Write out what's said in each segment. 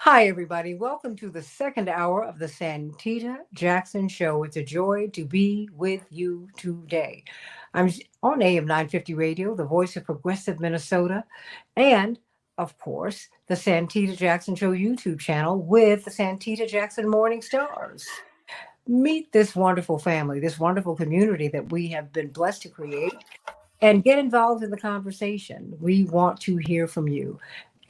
Hi, everybody. Welcome to the second hour of the Santita Jackson Show. It's a joy to be with you today. I'm on AM 950 Radio, the voice of progressive Minnesota, and of course, the Santita Jackson Show YouTube channel with the Santita Jackson Morning Stars. Meet this wonderful family, this wonderful community that we have been blessed to create and get involved in the conversation. We want to hear from you.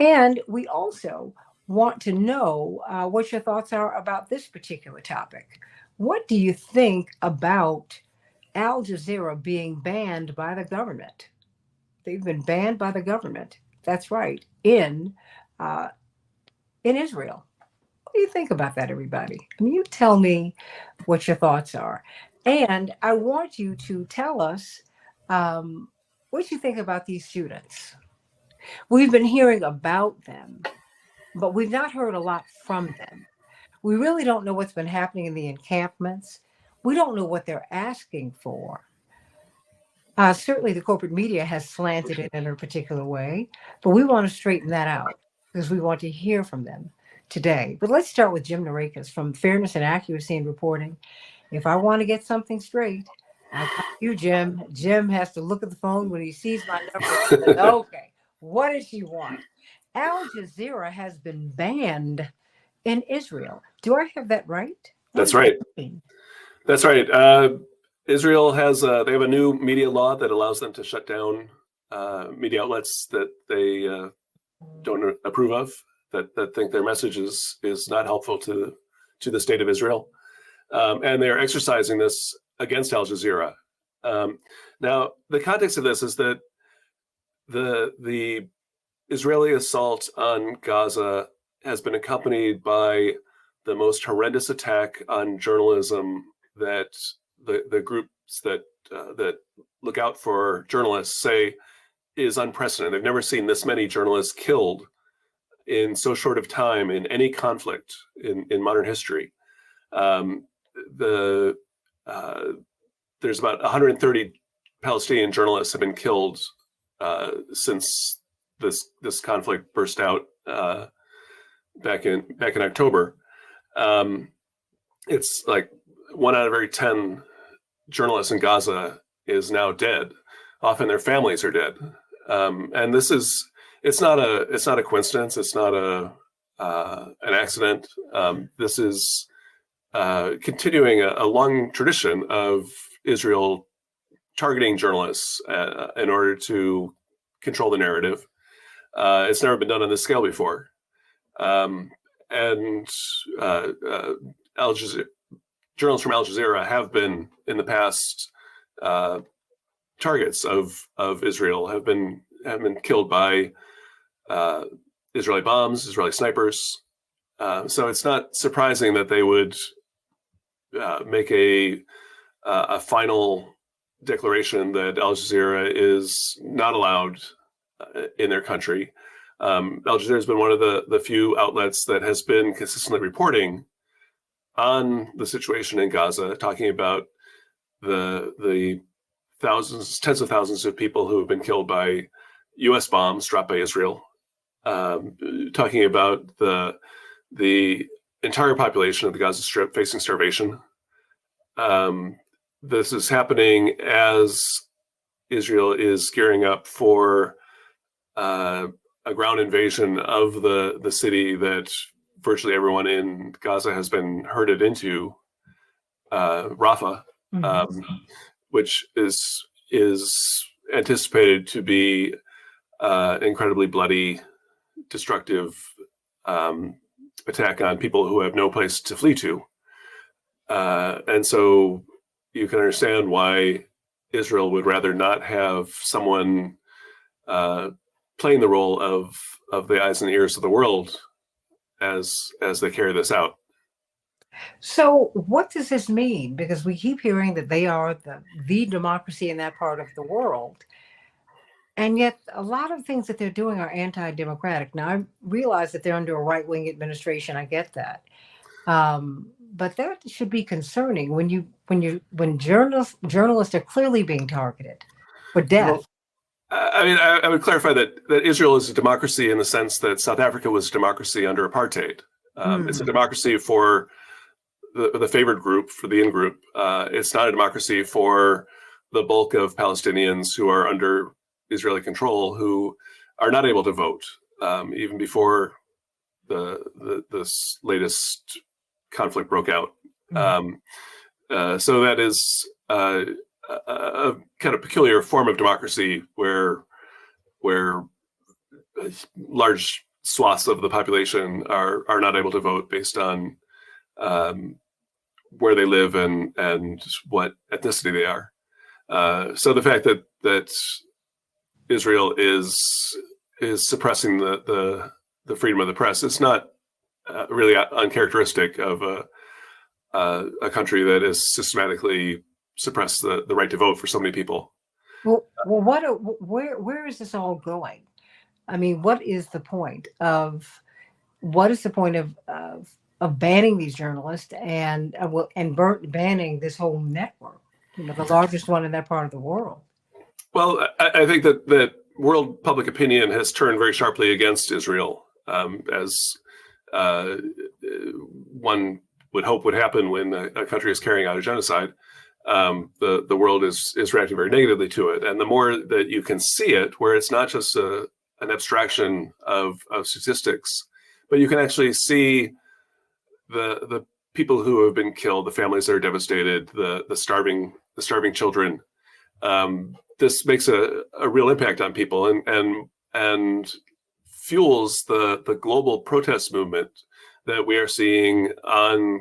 And we also want to know what your thoughts are about this particular topic. What do you think about Al Jazeera being banned by the government? They've been banned by the government. That's right, uh, in Israel. What do you think about that, everybody? I mean, you tell me what your thoughts are. And I want you to tell us um, what you think about these students. We've been hearing about them, but we've not heard a lot from them. We really don't know what's been happening in the encampments. We don't know what they're asking for. Certainly, the corporate media has slanted it in a particular way, but we want to straighten that out because we want to hear from them today. But let's start with Jim Narekas from Fairness and Accuracy in Reporting. If I want to get something straight, I come to you, Jim. Jim has to look at the phone when he sees my number and says, okay, what does she want? Al Jazeera has been banned in Israel. Do I have that right? What That's does that right. mean? That's right. Israel has they have a new media law that allows them to shut down media outlets that they don't approve of, that think their message is not helpful to the state of Israel, and they're exercising this against Al Jazeera. Now, the context of this is that the Israeli assault on Gaza has been accompanied by the most horrendous attack on journalism that the groups that look out for journalists say is unprecedented. They've never seen this many journalists killed in so short of time in any conflict in modern history. There's about 130 Palestinian journalists have been killed since this conflict burst out back in October. It's like 1 out of every 10 journalists in Gaza is now dead. Often their families are dead, and it's not a coincidence. It's not an accident. This is continuing a long tradition of Israel targeting journalists in order to control the narrative. It's never been done on this scale before. And Al Jazeera, journalists from Al Jazeera have been in the past targets of Israel, have been killed by Israeli bombs, Israeli snipers. So it's not surprising that they would make a final declaration that Al Jazeera is not allowed in their country. Al Jazeera has been one of the few outlets that has been consistently reporting on the situation in Gaza, talking about the thousands, tens of thousands of people who have been killed by U.S. bombs dropped by Israel, talking about the entire population of the Gaza Strip facing starvation. This is happening as Israel is gearing up for a ground invasion of the city that virtually everyone in Gaza has been herded into, Rafah, which is anticipated to be incredibly bloody, destructive attack on people who have no place to flee to. And so you can understand why Israel would rather not have someone playing the role of the eyes and ears of the world as they carry this out. So, what does this mean? Because we keep hearing that they are the democracy in that part of the world. And yet, a lot of things that they're doing are anti-democratic. Now, I realize that they're under a right-wing administration. I get that, but that should be concerning when journalists are clearly being targeted for death. I mean, I would clarify that Israel is a democracy in the sense that South Africa was a democracy under apartheid. It's a democracy for the favored group, for the in group. It's not a democracy for the bulk of Palestinians who are under Israeli control, who are not able to vote, even before the latest conflict broke out. So that is a kind of peculiar form of democracy where large swaths of the population are not able to vote based on where they live and what ethnicity they are. So the fact that Israel is suppressing the freedom of the press is not really uncharacteristic of a country that has systematically suppressed the right to vote for so many people. Well, where is this all going? I mean, what is the point of banning these journalists and banning this whole network? You know, the largest one in that part of the world. Well, I think that world public opinion has turned very sharply against Israel, as one would hope would happen when a country is carrying out a genocide. The world is reacting very negatively to it, and the more that you can see it, where it's not just an abstraction of statistics, but you can actually see the people who have been killed, the families that are devastated, the starving children. This makes a real impact on people and fuels the global protest movement that we are seeing on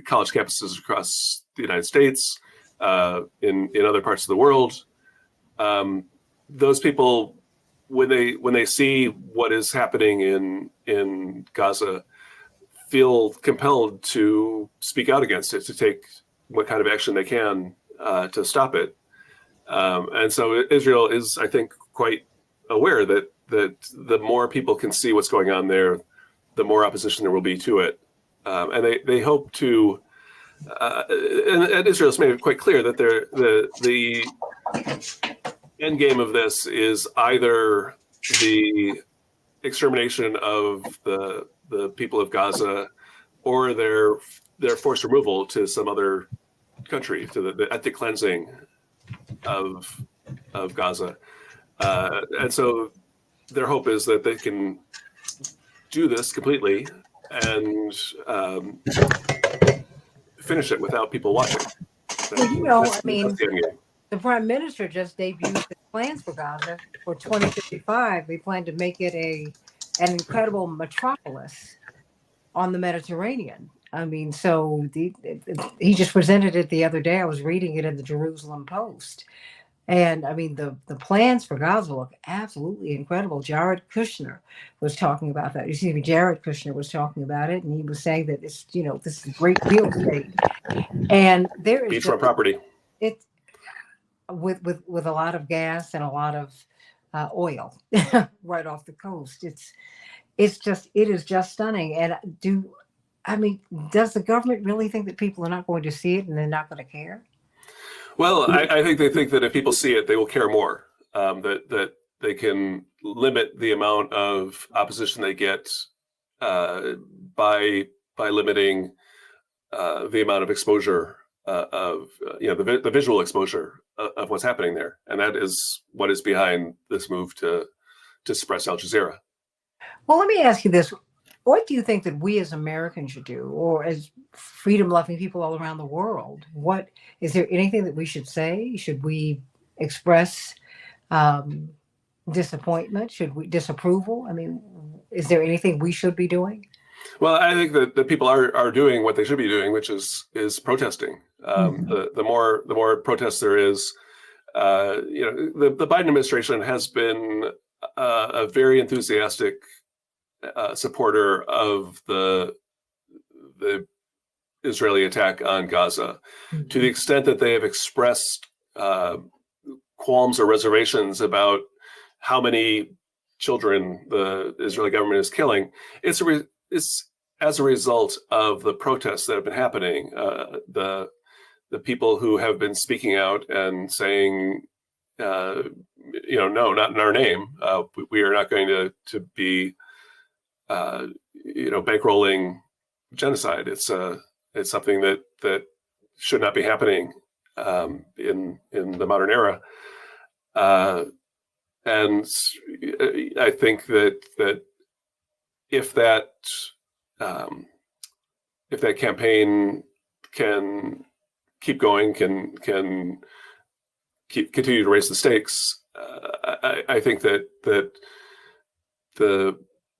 college campuses across the United States, in other parts of the world. Those people, when they see what is happening in Gaza, feel compelled to speak out against it, to take what kind of action they can to stop it. And so Israel is, I think, quite aware that the more people can see what's going on there, the more opposition there will be to it. And they hope to, and Israel's made it quite clear that the end game of this is either the extermination of the people of Gaza, or their forced removal to some other country, to the ethnic cleansing of Gaza. And so their hope is that they can do this completely and finish it without people watching. Well, I mean, the Prime Minister just debuted his plans for Gaza for 2055. They plan to make it an incredible metropolis on the Mediterranean. I mean, so he just presented it the other day. I was reading it in the Jerusalem Post. And I mean, the plans for Gaza look absolutely incredible. Jared Kushner was talking about that. Jared Kushner was talking about it, and he was saying that this is great real estate. And there is beachfront property. It's with a lot of gas and a lot of oil right off the coast. It is just stunning. And does the government really think that people are not going to see it and they're not going to care? Well, I think they think that if people see it, they will care more. That they can limit the amount of opposition they get by limiting the amount of exposure of the visual exposure of what's happening there, and that is what is behind this move to suppress Al Jazeera. Well, let me ask you this. What do you think that we as Americans should do, or as freedom-loving people all around the world? What is there anything that we should say? Should we express disappointment? Should we disapproval? I mean, is there anything we should be doing? Well, I think that people are doing what they should be doing, which is protesting. The more protests there is, the Biden administration has been a very enthusiastic supporter of the Israeli attack on Gaza, to the extent that they have expressed qualms or reservations about how many children the Israeli government is killing. It's as a result of the protests that have been happening. The people who have been speaking out and saying no, not in our name. We are not going to be, bankrolling genocide. It's something that should not be happening in the modern era. And I think that if that campaign can keep going, can continue to raise the stakes, I think that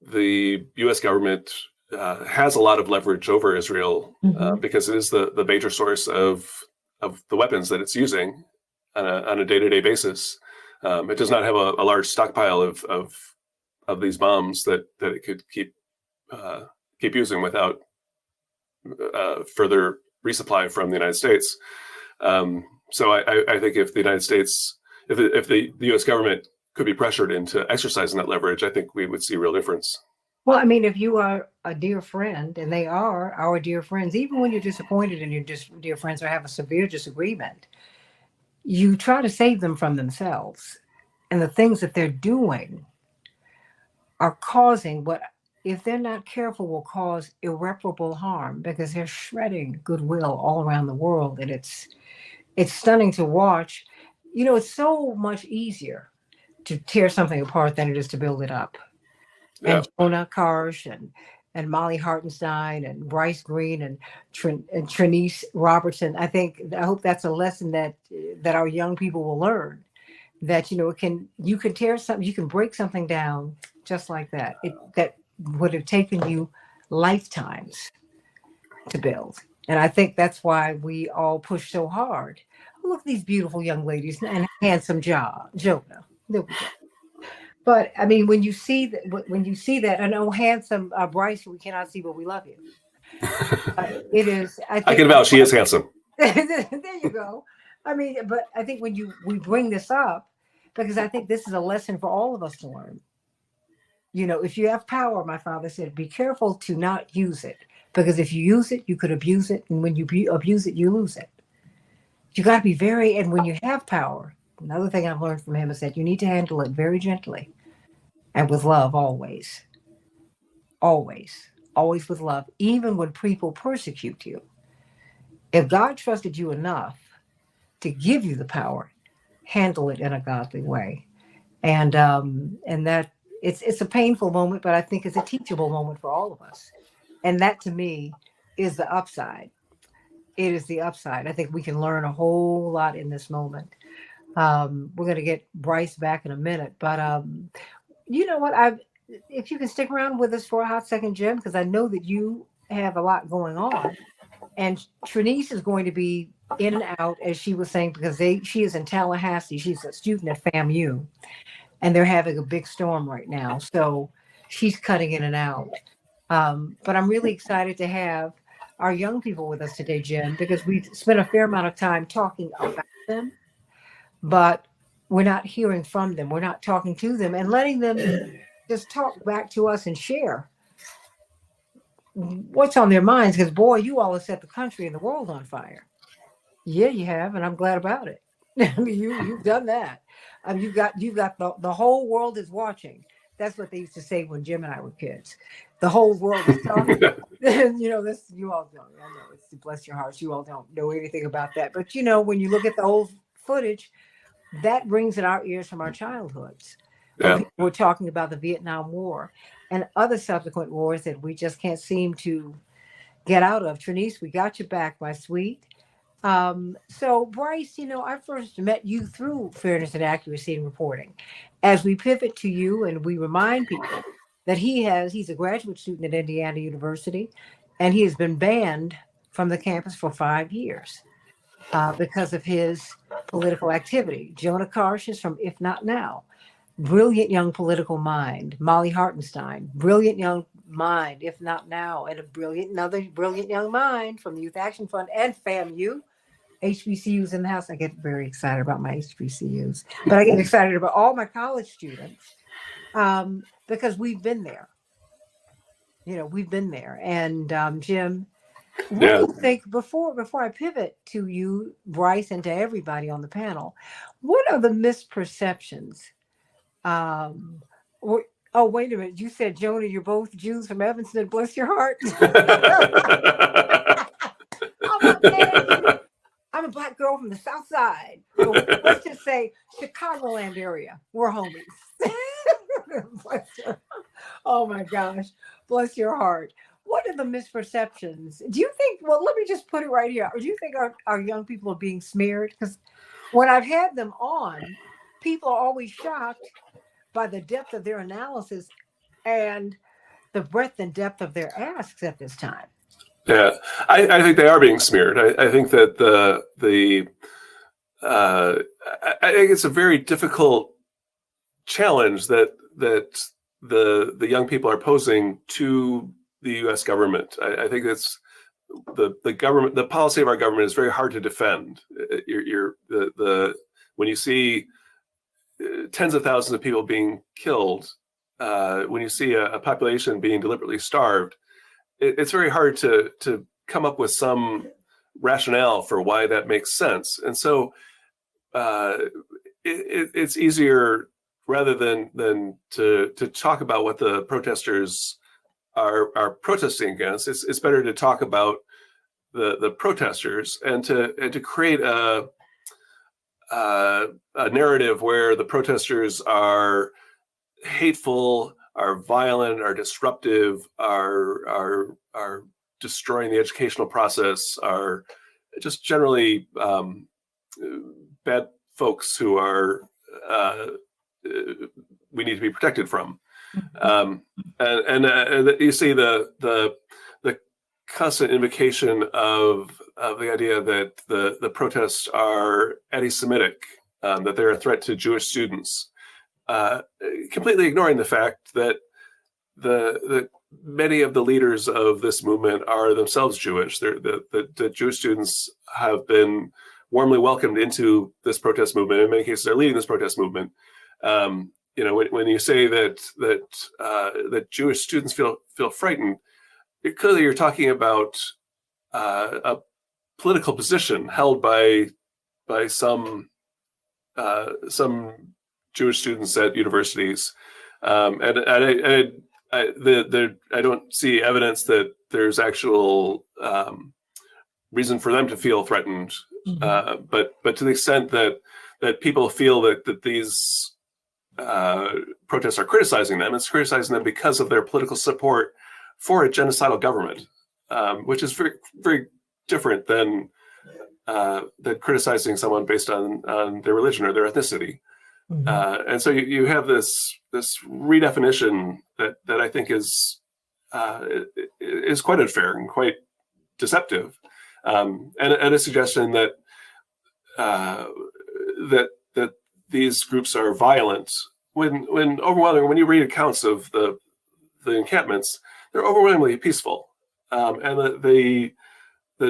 the U.S. government has a lot of leverage over Israel because it is the major source of the weapons that it's using on a day-to-day basis. It does not have a large stockpile of these bombs that it could keep using without further resupply from the United States. So I think if the United States, if the U.S. government could be pressured into exercising that leverage, I think we would see a real difference. Well, I mean, if you are a dear friend, and they are our dear friends, even when you're disappointed and your dear friends or have a severe disagreement, you try to save them from themselves. And the things that they're doing are causing what, if they're not careful, will cause irreparable harm, because they're shredding goodwill all around the world. And it's stunning to watch. It's so much easier to tear something apart than it is to build it up. Yeah. And Jonah Karsh and Molly Hartenstein and Bryce Green and Trinice Robertson. I hope that's a lesson that our young people will learn, that you can tear something, you can break something down just like that. That would have taken you lifetimes to build. And I think that's why we all push so hard. Look at these beautiful young ladies and handsome Jonah. There we go. But I mean, when you see that, I know handsome Bryce, we cannot see, but we love you. It is. I can vouch. She is handsome. There you go. I mean, but I think when we bring this up, because I think this is a lesson for all of us to learn. If you have power, my father said, be careful to not use it, because if you use it, you could abuse it, and when you abuse it, you lose it. You got to be and when you have power. Another thing I've learned from him is that you need to handle it very gently and with love always. Always. Always with love, even when people persecute you. If God trusted you enough to give you the power, handle it in a godly way. And that it's a painful moment, but I think it's a teachable moment for all of us. And that to me is the upside. It is the upside. I think we can learn a whole lot in this moment. We're going to get Bryce back in a minute, but you know what? If you can stick around with us for a hot second, Jim, because I know that you have a lot going on, and Trinice is going to be in and out, as she was saying, because she is in Tallahassee. She's a student at FAMU, and they're having a big storm right now, so she's cutting in and out. But I'm really excited to have our young people with us today, Jim, because we've spent a fair amount of time talking about them, but we're not hearing from them. We're not talking to them and letting them just talk back to us and share what's on their minds. Because boy, you all have set the country and the world on fire. Yeah, you have, and I'm glad about it. I mean, you've done that. You've got the whole world is watching. That's what they used to say when Jim and I were kids. The whole world is talking. This you all don't. I know, it's bless your hearts. You all don't know anything about that. But when you look at the old footage, that rings in our ears from our childhoods. Yeah. People were talking about the Vietnam War and other subsequent wars that we just can't seem to get out of. Trinice, we got you back, my sweet. So Bryce, I first met you through Fairness and Accuracy in Reporting. As we pivot to you and we remind people that he's a graduate student at Indiana University, and he has been banned from the campus for 5 years because of his political activity. Jonah Karsh is from If Not Now. Brilliant young political mind. Molly Hartenstein, brilliant young mind, If Not Now, and another brilliant young mind from the Youth Action Fund and FAMU. HBCUs in the house. I get very excited about my HBCUs, but I get excited about all my college students because we've been there. We've been there. And Jim, What Yeah. do you think before I pivot to you, Bryce, and to everybody on the panel? What are the misperceptions? Um, wh- oh, wait a minute! You said Jonah, you're both Jews from Evanston. Bless your heart. I'm not mad at you. I'm a black girl from the South Side. Well, let's just say Chicagoland area. We're homies. Bless your, oh my gosh. Bless your heart. What are the misperceptions? Do you think, well, let me just put it right here. Do you think our young people are being smeared? Because when I've had them on, people are always shocked by the depth of their analysis and the breadth and depth of their asks at this time. Yeah, I think they are being smeared. I think that the I think it's a very difficult challenge that the young people are posing to the U.S. government. I think it's the government. The policy of our government is very hard to defend. When you see tens of thousands of people being killed, when you see a population being deliberately starved, it's very hard to come up with some rationale for why that makes sense. And so it's easier, rather than to talk about what the protesters are protesting against. It's better to talk about the protesters and to create a narrative where the protesters are hateful, are violent, are disruptive, are destroying the educational process, are just generally bad folks who are we need to be protected from. And you see the constant invocation of the idea that the protests are anti-Semitic, that they're a threat to Jewish students, completely ignoring the fact that the many of the leaders of this movement are themselves Jewish. The Jewish students have been warmly welcomed into this protest movement. In many cases, they're leading this protest movement. When you say that Jewish students feel frightened, clearly you're talking about a political position held by some Jewish students at universities, and I don't see evidence that there's actual reason for them to feel threatened. Mm-hmm. But to the extent that people feel that these protests are criticizing them, it's criticizing them because of their political support for a genocidal government, which is very, very different than criticizing someone based on their religion or their ethnicity. Mm-hmm. And so you have this redefinition that I think is quite unfair and quite deceptive, and a suggestion that that these groups are violent when overwhelmingly, when you read accounts of the encampments, they're overwhelmingly peaceful, and the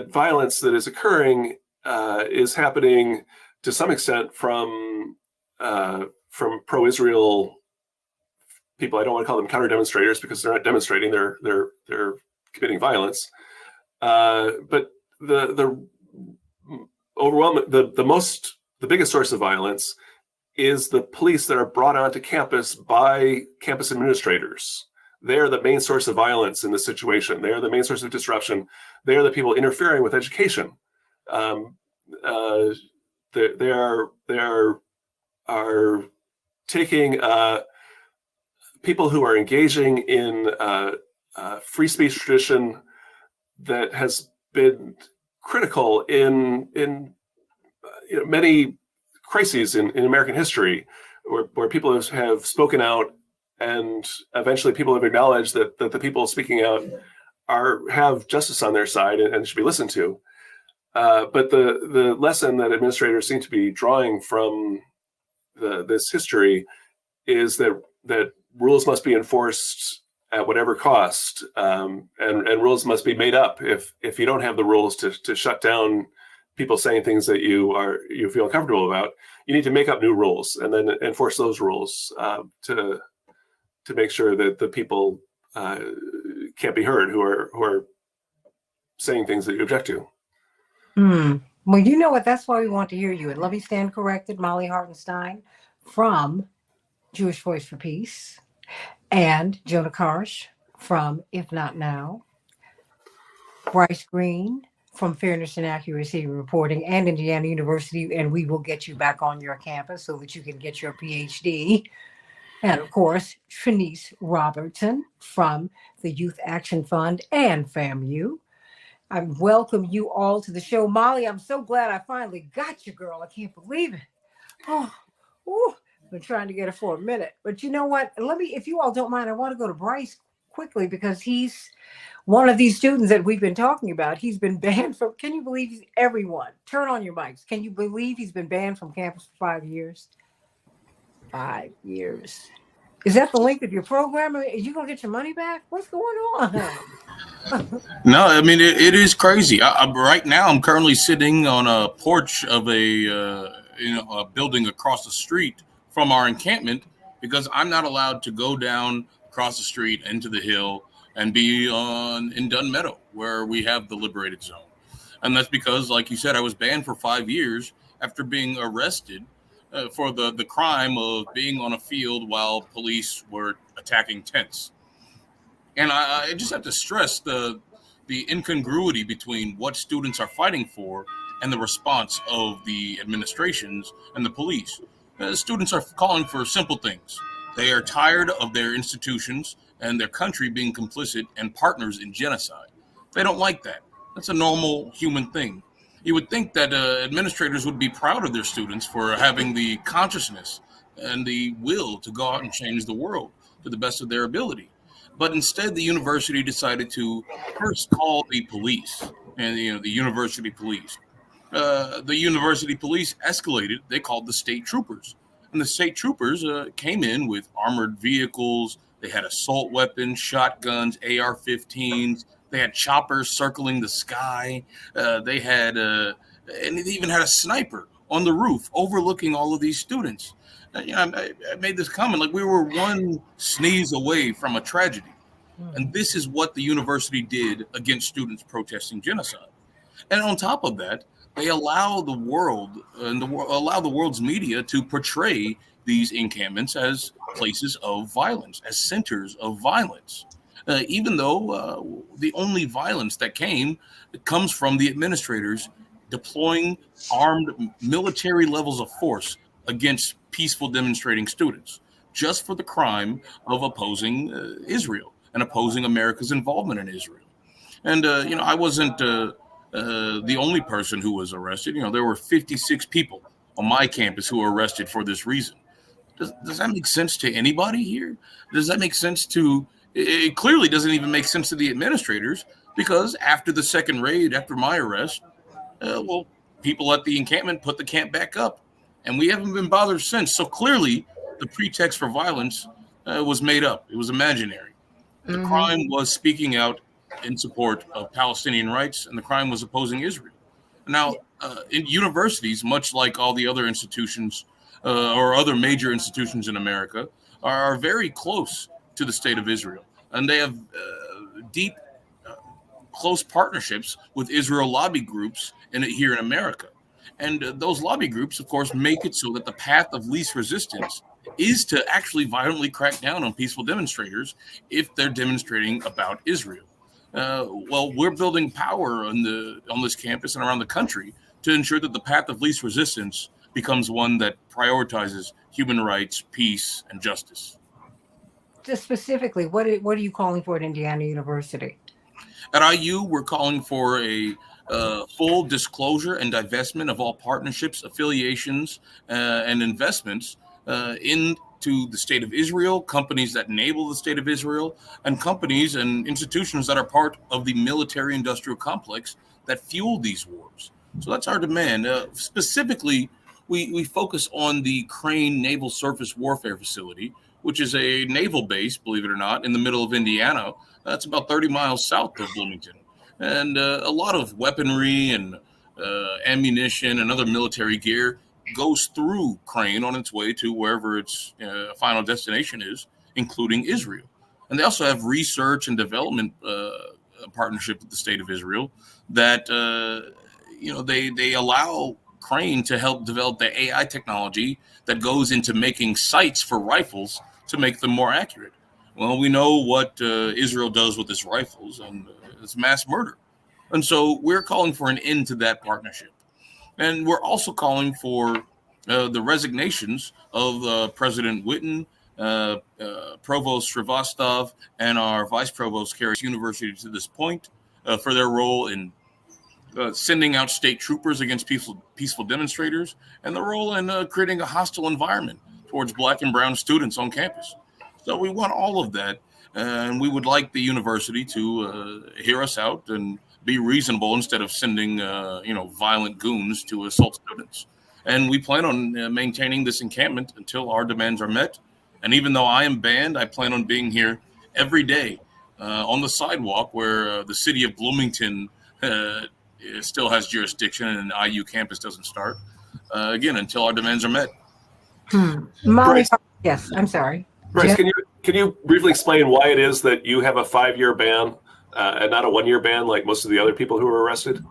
violence that is occurring is happening to some extent from pro-Israel people. I don't want to call them counter demonstrators because they're not demonstrating; they're committing violence. But the overwhelming, the biggest source of violence is the police that are brought onto campus by campus administrators. They are the main source of violence in this situation. They are the main source of disruption. They are the people interfering with education. They are taking people who are engaging in free speech tradition that has been critical in many crises in American history, where people have spoken out, and eventually people have acknowledged that the people speaking out have justice on their side and should be listened to. But the lesson that administrators seem to be drawing from this history is that rules must be enforced at whatever cost, and rules must be made up. If you don't have the rules to shut down people saying things that you feel uncomfortable about, you need to make up new rules and then enforce those rules to make sure that the people can't be heard who are saying things that you object to. Well, you know what? That's why we want to hear you. And let me stand corrected, Molly Hartenstein from Jewish Voice for Peace, and Jonah Karsh from If Not Now, Bryce Green from Fairness and Accuracy Reporting, and Indiana University. And we will get you back on your campus so that you can get your PhD. And of course, Trinice Robertson from the Youth Action Fund and FAMU. I welcome you all to the show. Molly, I'm so glad I finally got you, girl. I can't believe it. Oh, ooh, been trying to get it for a minute. But you know what? Let me, if you all don't mind, I want to go to Bryce quickly because he's one of these students that we've been talking about. He's been banned from, can you believe everyone? Turn on your mics. Can you believe he's been banned from campus for 5 years? 5 years. Is that the length of your program? Are you going to get your money back? What's going on? No, I mean it is crazy. Right now, I'm currently sitting on a porch of a building across the street from our encampment because I'm not allowed to go down across the street into the hill and be in Dunn Meadow where we have the liberated zone, and that's because, like you said, I was banned for 5 years after being arrested for the crime of being on a field while police were attacking tents. And I just have to stress the incongruity between what students are fighting for and the response of the administrations and the police. Students are calling for simple things. They are tired of their institutions and their country being complicit and partners in genocide. They don't like that. That's a normal human thing. You would think that administrators would be proud of their students for having the consciousness and the will to go out and change the world to the best of their ability. But instead, the university decided to first call the police, and the university police. The university police escalated. They called the state troopers, and the state troopers came in with armored vehicles. They had assault weapons, shotguns, AR-15s. They had choppers circling the sky. They had, and they even had a sniper on the roof overlooking all of these students. I made this comment like we were one sneeze away from a tragedy. And this is what the university did against students protesting genocide. And on top of that, they allow the world and allow the world's media to portray these encampments as places of violence, as centers of violence, even though the only violence that comes from the administrators deploying armed military levels of force against peaceful demonstrating students just for the crime of opposing Israel and opposing America's involvement in Israel. And, I wasn't the only person who was arrested. There were 56 people on my campus who were arrested for this reason. Does that make sense to anybody here? Does that make sense to, it clearly doesn't even make sense to the administrators, because after the second raid, after my arrest, people at the encampment put the camp back up. And we haven't been bothered since. So clearly, the pretext for violence was made up. It was imaginary. The crime was speaking out in support of Palestinian rights, and the crime was opposing Israel. Now, in universities, much like all the other institutions or other major institutions in America, are very close to the state of Israel. And they have deep, close partnerships with Israel lobby groups here in America. And those lobby groups, of course, make it so that the path of least resistance is to actually violently crack down on peaceful demonstrators if they're demonstrating about Israel. We're building power on this campus and around the country to ensure that the path of least resistance becomes one that prioritizes human rights, peace, and justice. Just specifically, what are you calling for at Indiana University? At IU, we're calling for a full disclosure and divestment of all partnerships, affiliations, and investments into the state of Israel, companies that enable the state of Israel, and companies and institutions that are part of the military-industrial complex that fuel these wars. So that's our demand. Specifically, we focus on the Crane Naval Surface Warfare Facility, which is a naval base, believe it or not, in the middle of Indiana. That's about 30 miles south of Bloomington. And a lot of weaponry and ammunition and other military gear goes through Crane on its way to wherever its final destination is, including Israel. And they also have research and development partnership with the state of Israel that they allow Crane to help develop the AI technology that goes into making sights for rifles to make them more accurate. Well, we know what Israel does with its rifles, and it's mass murder. And so we're calling for an end to that partnership. And we're also calling for the resignations of President Witten, Provost Srivastava, and our Vice Provost Carey University to this point for their role in sending out state troopers against peaceful demonstrators, and the role in creating a hostile environment towards Black and brown students on campus. So we want all of that, and we would like the university to hear us out and be reasonable instead of sending violent goons to assault students. And we plan on maintaining this encampment until our demands are met. And even though I am banned, I plan on being here every day on the sidewalk where the city of Bloomington still has jurisdiction and IU campus doesn't start, again, until our demands are met. Molly, yes, I'm sorry. Bryce, can you briefly explain why it is that you have a 5-year ban and not a 1-year ban like most of the other people who were arrested?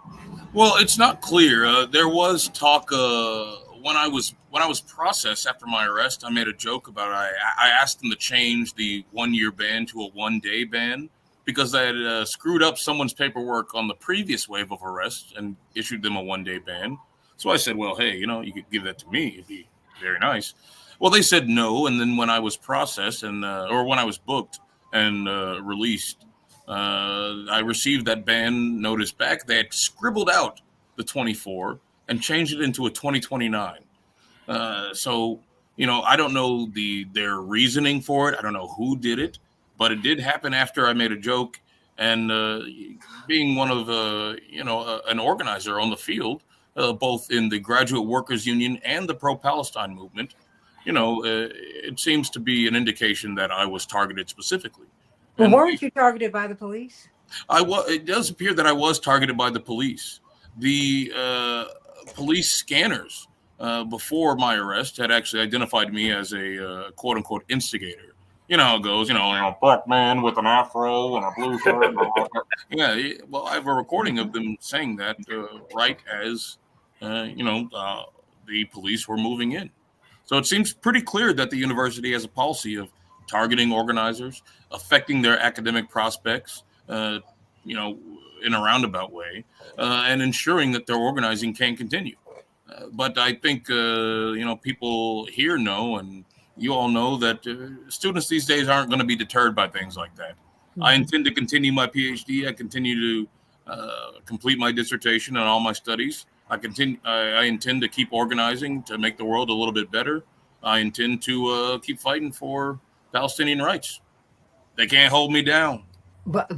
Well, it's not clear. There was talk when I was processed after my arrest. I made a joke about I asked them to change the 1-year ban to a 1-day ban because I had screwed up someone's paperwork on the previous wave of arrests and issued them a 1-day ban. So I said, well, hey, you could give that to me. It'd be very nice. Well, they said no. And then when I was processed or when I was booked and released, I received that ban notice back. They had scribbled out the 24 and changed it into a 2029. So, I don't know their reasoning for it. I don't know who did it, but it did happen after I made a joke. And being one of an organizer on the field, both in the Graduate Workers Union and the pro-Palestine movement, it seems to be an indication that I was targeted specifically. Well, weren't you targeted by the police? It does appear that I was targeted by the police. The police scanners before my arrest had actually identified me as a quote unquote instigator. You know how it goes, a black man with an afro and a blue shirt. Yeah, well, I have a recording of them saying that right as, the police were moving in. So it seems pretty clear that the university has a policy of targeting organizers, affecting their academic prospects, in a roundabout way, and ensuring that their organizing can continue. But I think, people here know, and you all know that students these days aren't going to be deterred by things like that. Mm-hmm. I intend to continue my PhD. I continue to complete my dissertation and all my studies. I intend to keep organizing to make the world a little bit better. I intend to keep fighting for Palestinian rights. They can't hold me down. But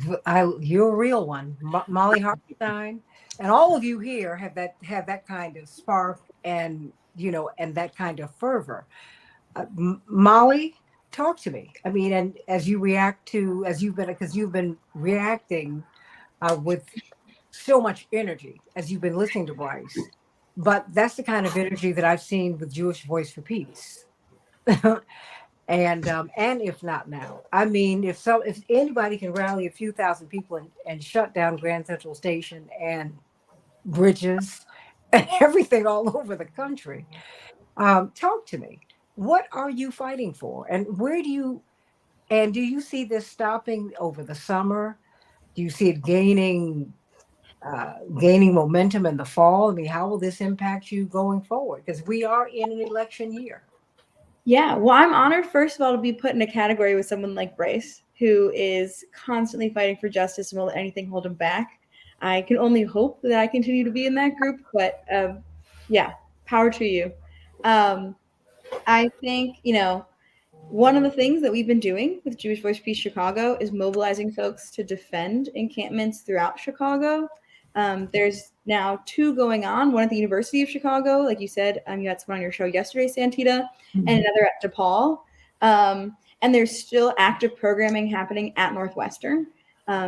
you're a real one, Molly Hartenstein, and all of you here have that kind of spark and that kind of fervor. Molly, talk to me. I mean, and as you've been reacting with so much energy as you've been listening to Bryce, but that's the kind of energy that I've seen with Jewish Voice for Peace. And if not now, I mean, if anybody can rally a few thousand people and shut down Grand Central Station and bridges and everything all over the country, talk to me. What are you fighting for, and do you see this stopping over the summer? Do you see it gaining momentum in the fall? I mean, how will this impact you going forward? Because we are in an election year. Yeah, well, I'm honored, first of all, to be put in a category with someone like Bryce, who is constantly fighting for justice and won't let anything hold him back. I can only hope that I continue to be in that group, but power to you. I think, one of the things that we've been doing with Jewish Voice Peace Chicago is mobilizing folks to defend encampments throughout Chicago. There's now 2 going on, one at the University of Chicago, like you said, you had someone on your show yesterday, Santita, and another at DePaul. And there's still active programming happening at Northwestern.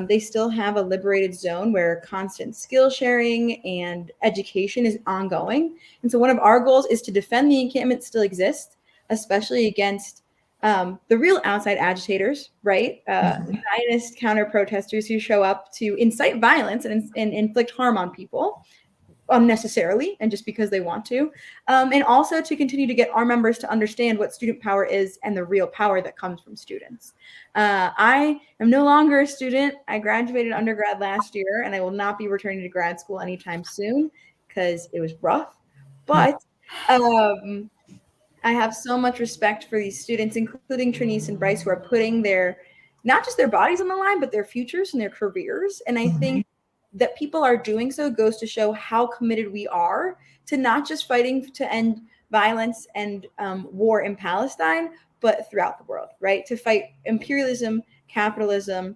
They still have a liberated zone where constant skill sharing and education is ongoing. And so one of our goals is to defend the encampment still exists, especially against The real outside agitators, right? Zionist counter protesters who show up to incite violence and inflict harm on people unnecessarily and just because they want to, and also to continue to get our members to understand what student power is and the real power that comes from students. I am no longer a student. I graduated undergrad last year, and I will not be returning to grad school anytime soon because it was rough. But I have so much respect for these students, including Trinice and Bryce, who are putting their, not just their bodies on the line, but their futures and their careers. And I think that people are doing so goes to show how committed we are to not just fighting to end violence and war in Palestine, but throughout the world, right? To fight imperialism, capitalism,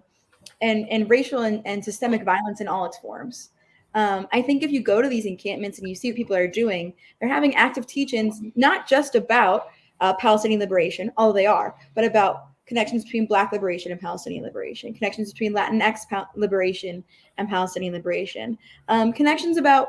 and racial and systemic violence in all its forms. I think if you go to these encampments and you see what people are doing, they're having active teach-ins, not just about Palestinian liberation, although they are, but about connections between Black liberation and Palestinian liberation, connections between Latinx liberation and Palestinian liberation, connections about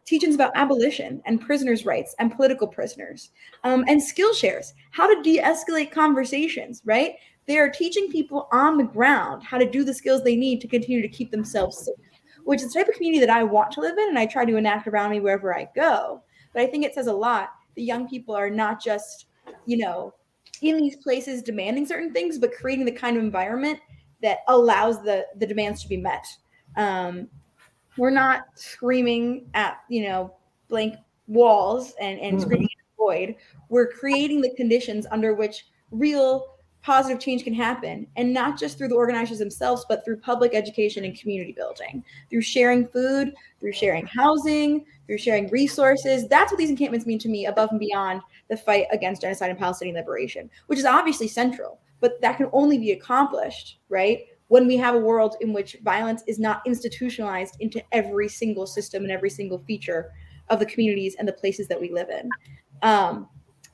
teachings about abolition and prisoners' rights and political prisoners, and skill shares, how to de-escalate conversations, right? They are teaching people on the ground how to do the skills they need to continue to keep themselves safe, which is the type of community that I want to live in, and I try to enact around me wherever I go. But I think it says a lot. The young people are not just, in these places demanding certain things, but creating the kind of environment that allows the demands to be met. We're not screaming at, blank walls and screaming at the void. We're creating the conditions under which real positive change can happen, and not just through the organizers themselves, but through public education and community building, through sharing food, through sharing housing, through sharing resources. That's what these encampments mean to me, above and beyond the fight against genocide and Palestinian liberation, which is obviously central, but that can only be accomplished, right, when we have a world in which violence is not institutionalized into every single system and every single feature of the communities and the places that we live in.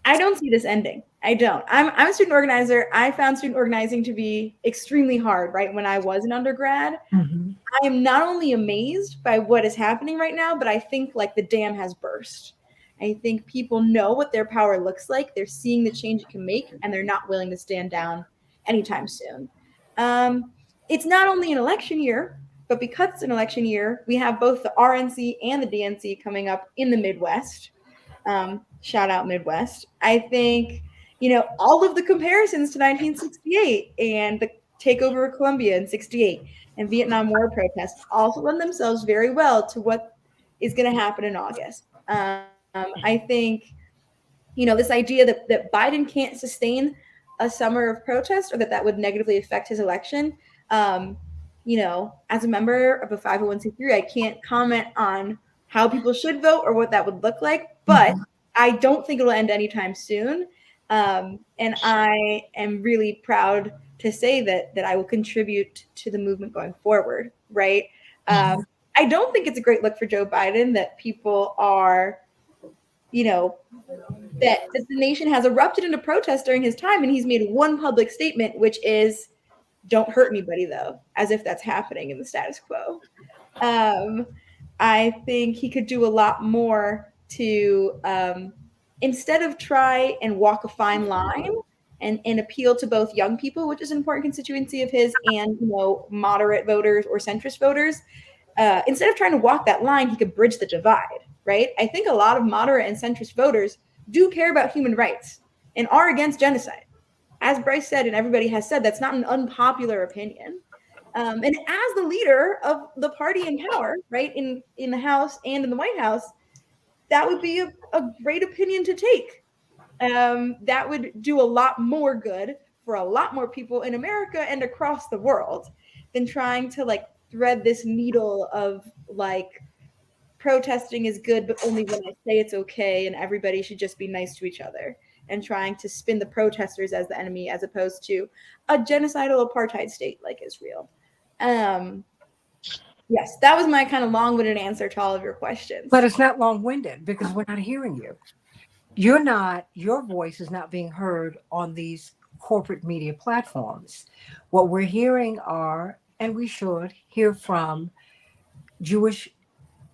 I don't see this ending. I don't. I'm a student organizer. I found student organizing to be extremely hard, right, when I was an undergrad. I am not only amazed by what is happening right now, but I think like the dam has burst. I think people know what their power looks like. They're seeing the change it can make, and they're not willing to stand down anytime soon. It's not only an election year, but because it's an election year, we have both the RNC and the DNC coming up in the Midwest. Shout out Midwest. I think, all of the comparisons to 1968 and the takeover of Colombia in 68 and Vietnam War protests also lend themselves very well to what is going to happen in August. I think, this idea that Biden can't sustain a summer of protest, or that would negatively affect his election. As a member of a 501c3, I can't comment on how people should vote or what that would look like, but I don't think it'll end anytime soon. And I am really proud to say that I will contribute to the movement going forward, right? I don't think it's a great look for Joe Biden that people are, that the nation has erupted into protest during his time, and he's made one public statement, which is, don't hurt anybody, though, as if that's happening in the status quo. I think he could do a lot more to, instead of try and walk a fine line and appeal to both young people, which is an important constituency of his, and moderate voters or centrist voters. Instead of trying to walk that line, he could bridge the divide, right? I think a lot of moderate and centrist voters do care about human rights and are against genocide. As Bryce said, and everybody has said, that's not an unpopular opinion. And as the leader of the party in power, right, in the House and in the White House, that would be a great opinion to take. That would do a lot more good for a lot more people in America and across the world than trying to thread this needle of protesting is good, but only when I say it's okay, and everybody should just be nice to each other, and trying to spin the protesters as the enemy, as opposed to a genocidal apartheid state like Israel. Yes, that was my kind of long-winded answer to all of your questions. But it's not long-winded because we're not hearing you. Your voice is not being heard on these corporate media platforms. What we're hearing are, and we should hear from, Jewish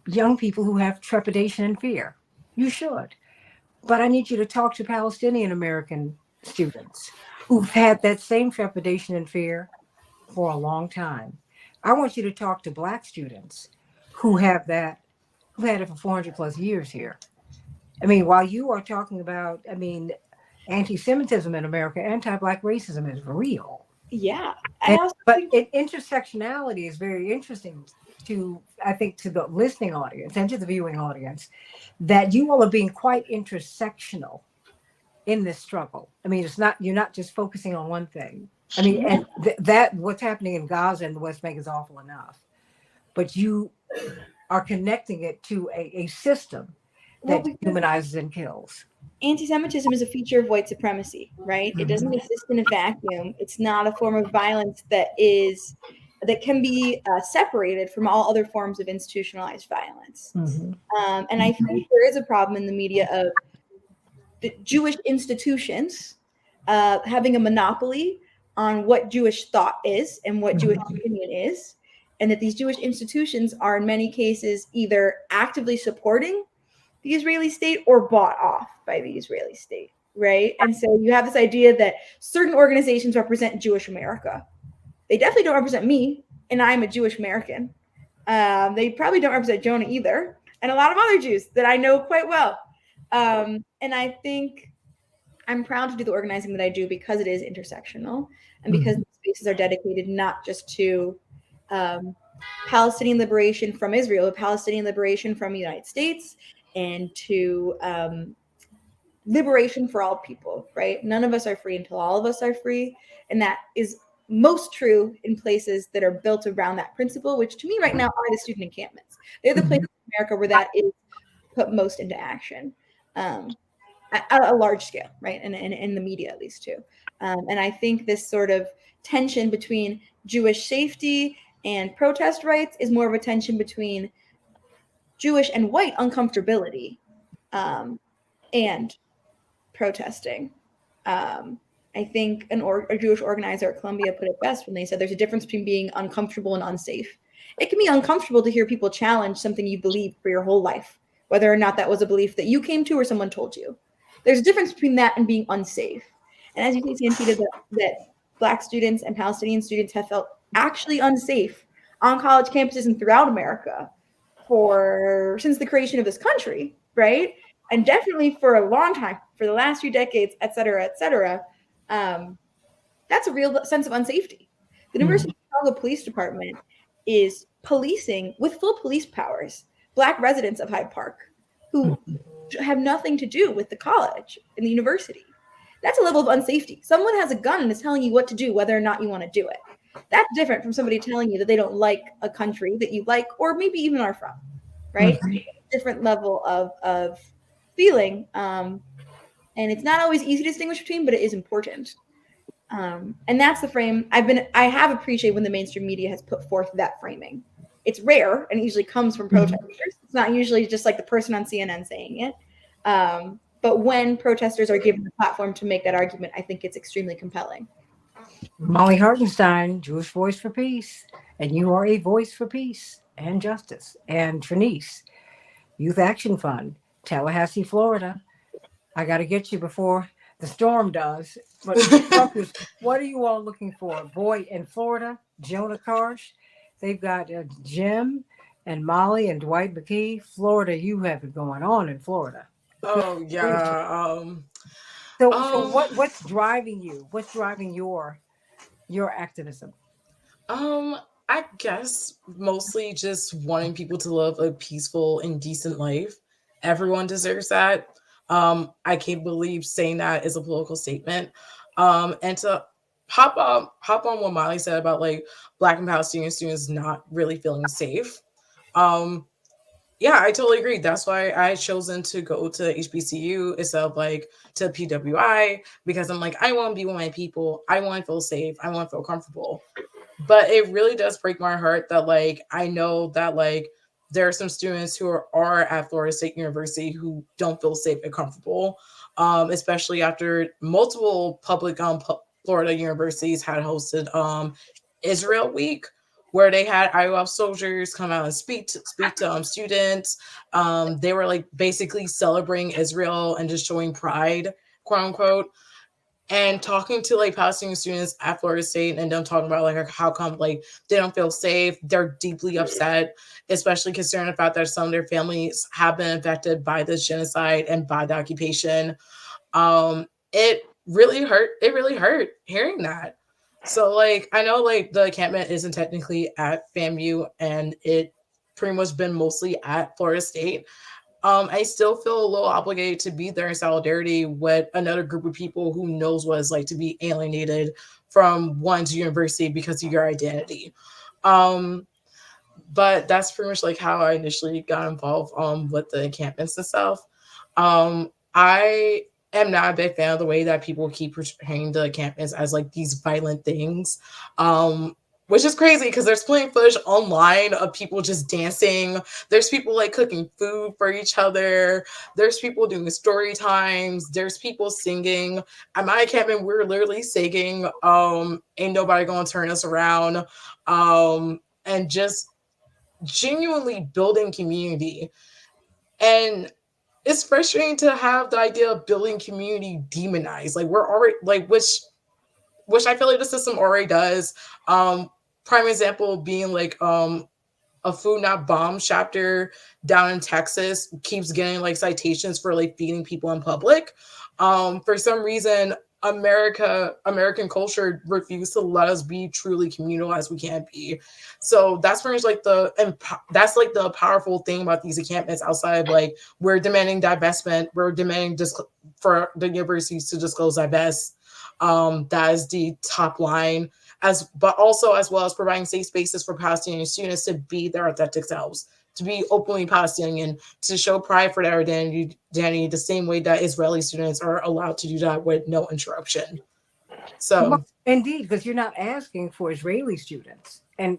young people who have trepidation and fear. You should. But I need you to talk to Palestinian American students who've had that same trepidation and fear for a long time. I want you to talk to Black students who have that, who had it for 400 plus years here. I mean, while you are talking about, I mean, anti-Semitism in America, anti-Black racism is real. Yeah. I And, also but think intersectionality is very interesting to, I think, to the listening audience and to the viewing audience, that you all are being quite intersectional in this struggle. I mean, it's not, you're not just focusing on one thing. I mean, and that what's happening in Gaza and the West Bank is awful enough, but you are connecting it to a system well, that because humanizes and kills. anti-Semitism is a feature of white supremacy, right? It doesn't exist in a vacuum. It's not a form of violence that can be separated from all other forms of institutionalized violence. Mhm. And I think there is a problem in the media of the Jewish institutions having a monopoly on what Jewish thought is and what Jewish opinion is, and that these Jewish institutions are in many cases either actively supporting the Israeli state or bought off by the Israeli state, right? And so you have this idea that certain organizations represent Jewish America. They definitely don't represent me, and I'm a Jewish American. They probably don't represent Jonah either, and a lot of other Jews that I know quite well. And I think I'm proud to do the organizing that I do because it is intersectional and because the spaces are dedicated not just to Palestinian liberation from Israel, but Palestinian liberation from the United States, and to liberation for all people, right? None of us are free until all of us are free. And that is most true in places that are built around that principle, which to me right now are the student encampments. They're the places in America where that is put most into action. At a large scale, right? And in the media, at least, too. And I think this sort of tension between Jewish safety and protest rights is more of a tension between Jewish and white uncomfortability and protesting. I think a Jewish organizer at Columbia put it best when they said there's a difference between being uncomfortable and unsafe. It can be uncomfortable to hear people challenge something you believed for your whole life, whether or not that was a belief that you came to or someone told you. There's a difference between that and being unsafe. And as you can see, Santita, that Black students and Palestinian students have felt actually unsafe on college campuses and throughout America since the creation of this country, right? And definitely for a long time, for the last few decades, et cetera, that's a real sense of unsafety. The University of Chicago Police Department is policing with full police powers Black residents of Hyde Park who have nothing to do with the college and the university. That's a level of unsafety. Someone has a gun and is telling you what to do, whether or not you want to do it. That's different from somebody telling you that they don't like a country that you like, or maybe even are from, right? Different level of feeling. And it's not always easy to distinguish between, but it is important. And that's the frame I have appreciated when the mainstream media has put forth that framing. It's rare and it usually comes from protesters. It's not usually just like the person on CNN saying it. But when protesters are given the platform to make that argument, I think it's extremely compelling. Molly Hartenstein, Jewish Voice for Peace, and you are a voice for peace and justice. And Trinice, Youth Action Fund, Tallahassee, Florida. I got to get you before the storm does. But what are you all looking for? Boy, in Florida, Jonah Karsh, they've got Jim and Molly and Dwight McKee. Florida, you have it going on in Florida. Oh yeah. So what's driving you? What's driving your activism? I guess mostly just wanting people to live a peaceful and decent life. Everyone deserves that. I can't believe saying that is a political statement. And to hop on what Molly said about like Black and Palestinian students not really feeling safe. Yeah, I totally agree. That's why I chosen to go to HBCU instead of like to PWI, because I'm like, I want to be with my people. I want to feel safe. I want to feel comfortable. But it really does break my heart that like I know that like there are some students who are at Florida State University who don't feel safe and comfortable, especially after multiple public Florida universities had hosted Israel Week, where they had IOF soldiers come out and speak to students. They were like basically celebrating Israel and just showing pride, quote unquote. And talking to like Palestinian students at Florida State and them talking about like how come like they don't feel safe, they're deeply upset, especially considering the fact that some of their families have been affected by this genocide and by the occupation. It really hurt. It really hurt hearing that. So like I know like the encampment isn't technically at FAMU and it pretty much been mostly at Florida State. I still feel a little obligated to be there in solidarity with another group of people who knows what it's like to be alienated from one's university because of your identity. Um, but that's pretty much like how I initially got involved with the encampments and stuff. I am not a big fan of the way that people keep portraying the encampments as like these violent things. Which is crazy because there's plenty of footage online of people just dancing. There's people like cooking food for each other. There's people doing story times. There's people singing. At my encampment, we're literally singing Ain't Nobody Gonna Turn Us Around. And just genuinely building community. And it's frustrating to have the idea of building community demonized. Like we're already like which I feel like the system already does. Prime example being like a Food Not Bomb chapter down in Texas keeps getting like citations for like feeding people in public. For some reason, American culture refused to let us be truly communal as we can be. So that's pretty much like that's like the powerful thing about these encampments outside of like we're demanding divestment, we're demanding for the universities to disclose divest. That is the top line but also as well as providing safe spaces for Palestinian students to be their authentic selves, to be openly Palestinian, to show pride for their identity the same way that Israeli students are allowed to do that with no interruption. So, Well, indeed, because you're not asking for Israeli students and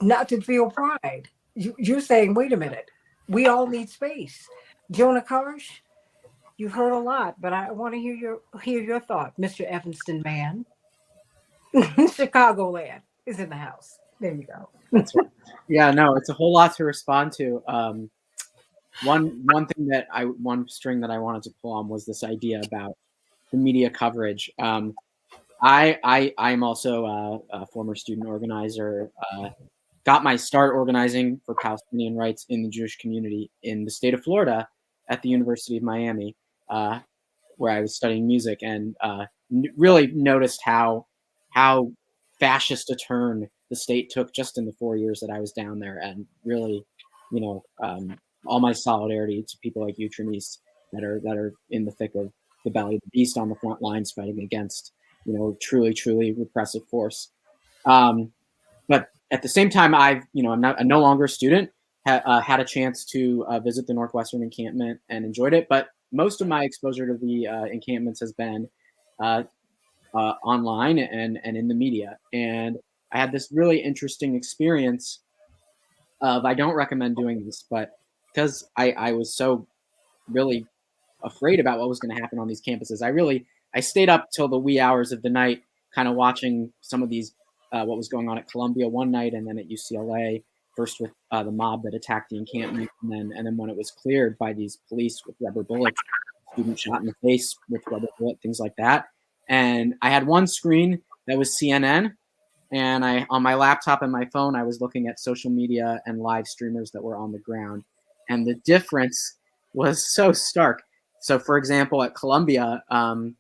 not to feel pride. You're saying, wait a minute, we all need space. Jonah Karsh, you've heard a lot, but I want to hear your thought, Mr. Evanston man. Chicagoland is in the house. There you go. That's right. Yeah, no, it's a whole lot to respond to. One string that I wanted to pull on was this idea about the media coverage. I'm also a former student organizer. Got my start organizing for Palestinian rights in the Jewish community in the state of Florida at the University of Miami, where I was studying music, and really noticed how fascist a turn the state took just in the 4 years that I was down there, and really, all my solidarity to people like you, Trinice, that are in the thick of the belly of the beast on the front lines fighting against, truly repressive force. But at the same time, I'm no longer a student. Had a chance to visit the Northwestern encampment and enjoyed it, but most of my exposure to the encampments has been online and in the media. And I had this really interesting experience of, I don't recommend doing this, but because I was so really afraid about what was going to happen on these campuses, I stayed up till the wee hours of the night, kind of watching some of these, what was going on at Columbia one night, and then at UCLA, first with the mob that attacked the encampment, and then when it was cleared by these police with rubber bullets, student shot in the face with rubber bullet, things like that. And I had one screen that was CNN, and on my laptop and my phone, I was looking at social media and live streamers that were on the ground, and the difference was so stark. So, for example, at Columbia, I'm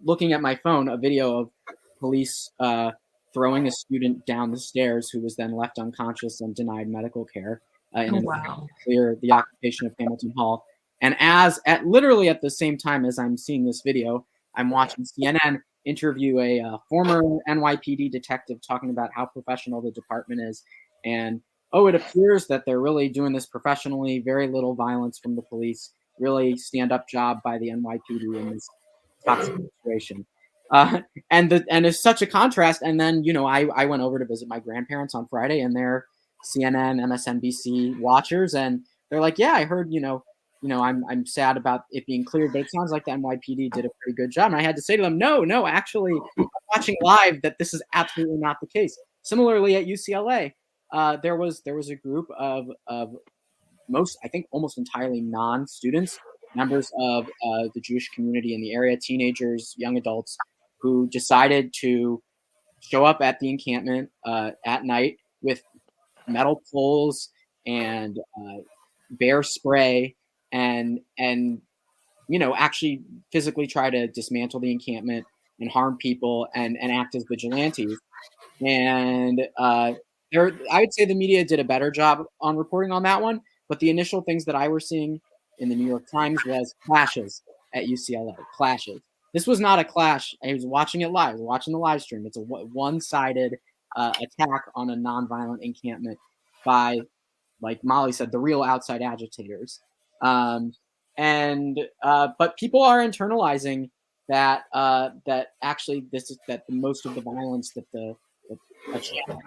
looking at my phone, a video of police throwing a student down the stairs who was then left unconscious and denied medical care Wow. clear the occupation of Hamilton Hall. And literally at the same time as I'm seeing this video, I'm watching CNN interview a former NYPD detective talking about how professional the department is. And, it appears that they're really doing this professionally, very little violence from the police, really stand-up job by the NYPD in this toxic situation. And it's such a contrast. And then, I went over to visit my grandparents on Friday, and they're CNN, MSNBC watchers, and they're like, yeah, I heard, I'm sad about it being cleared, but it sounds like the NYPD did a pretty good job. And I had to say to them, no, actually, watching live, that this is absolutely not the case. Similarly, at UCLA, there was a group of most, I think, almost entirely non-students members of the Jewish community in the area, teenagers, young adults, who decided to show up at the encampment at night with metal poles and bear spray and actually physically try to dismantle the encampment and harm people and act as vigilantes. And I would say the media did a better job on reporting on that one. But the initial things that I were seeing in the New York Times was clashes at UCLA. Clashes. This was not a clash. I was watching it live. I was watching the live stream. It's a one-sided attack on a nonviolent encampment by, like Molly said, the real outside agitators. But people are internalizing that actually that most of the violence that a channel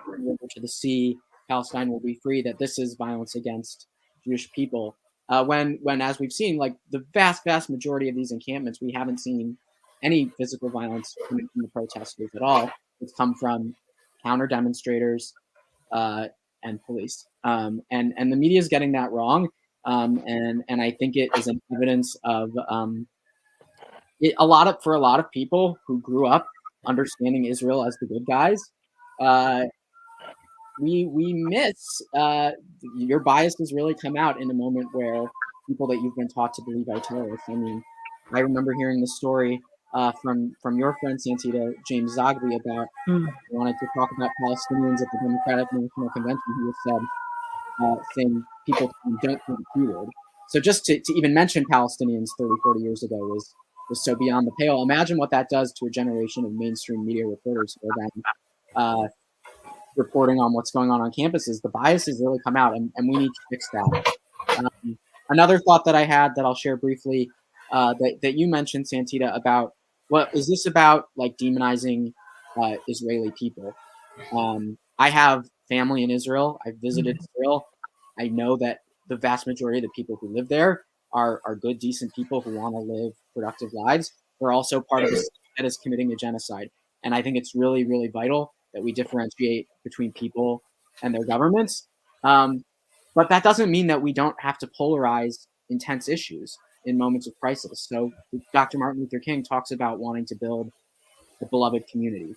to the sea, Palestine will be free, that this is violence against Jewish people. When as we've seen, like the vast majority of these encampments, we haven't seen any physical violence coming from the protesters at all. It's come from counter demonstrators and police. And the media is getting that wrong. And I think it is an evidence of for a lot of people who grew up understanding Israel as the good guys. We miss your biases really come out in a moment where people that you've been taught to believe are terrorists. I mean, I remember hearing the story from your friend Santita, James Zogby, about wanted to talk about Palestinians at the Democratic National Convention. He was saying people don't think keyword. So just to even mention Palestinians 30, 40 years ago was so beyond the pale. Imagine what that does to a generation of mainstream media reporters who are then reporting on what's going on campuses. The biases really come out, and we need to fix that. Another thought that I had that I'll share briefly that you mentioned, Santita, about what is this about, like demonizing Israeli people. I have family in Israel. I've visited Israel. I know that the vast majority of the people who live there are good, decent people who want to live productive lives. They're also part of the state that is committing a genocide. And I think it's really, really vital that we differentiate between people and their governments. But that doesn't mean that we don't have to polarize intense issues in moments of crisis. So Dr. Martin Luther King talks about wanting to build a beloved community.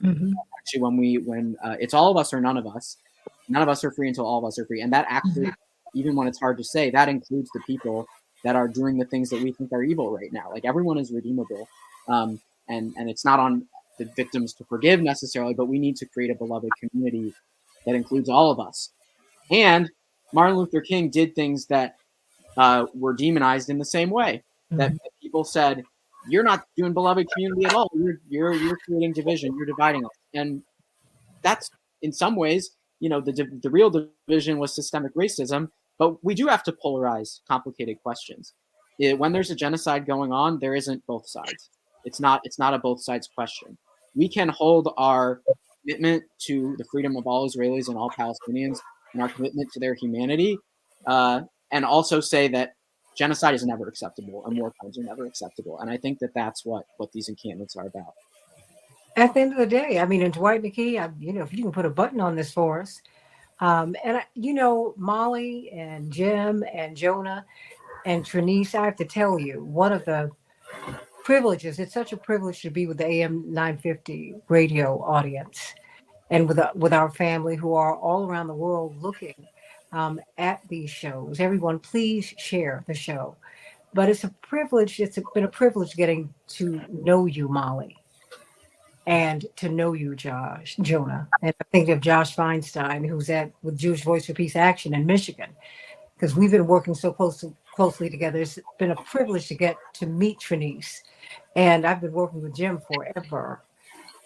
Actually, when it's all of us or none of us are free until all of us are free. And that actually, even when it's hard to say, that includes the people that are doing the things that we think are evil right now. Like everyone is redeemable. And it's not on the victims to forgive necessarily, but we need to create a beloved community that includes all of us. And Martin Luther King did things that were demonized in the same way. That people said, "You're not doing beloved community at all. You're creating division. You're dividing us." And that's in some ways, the real division was systemic racism. But we do have to polarize complicated questions. When there's a genocide going on, there isn't both sides. It's not a both sides question. We can hold our commitment to the freedom of all Israelis and all Palestinians and our commitment to their humanity, and also say that genocide is never acceptable and war crimes are never acceptable. And I think that that's what these encampments are about. At the end of the day, I mean, and Dwight McKee, if you can put a button on this for us, Molly and Jim and Jonah and Trinice, I have to tell you, one of the privileges, it's such a privilege to be with the AM 950 radio audience and with our family who are all around the world looking at these shows. Everyone, please share the show. But it's a privilege. Been a privilege getting to know you, Molly, and to know you, Jonah. And I think of Josh Feinstein, who's with Jewish Voice for Peace Action in Michigan, because we've been working so closely together. It's been a privilege to get to meet Trinice, and I've been working with Jim forever.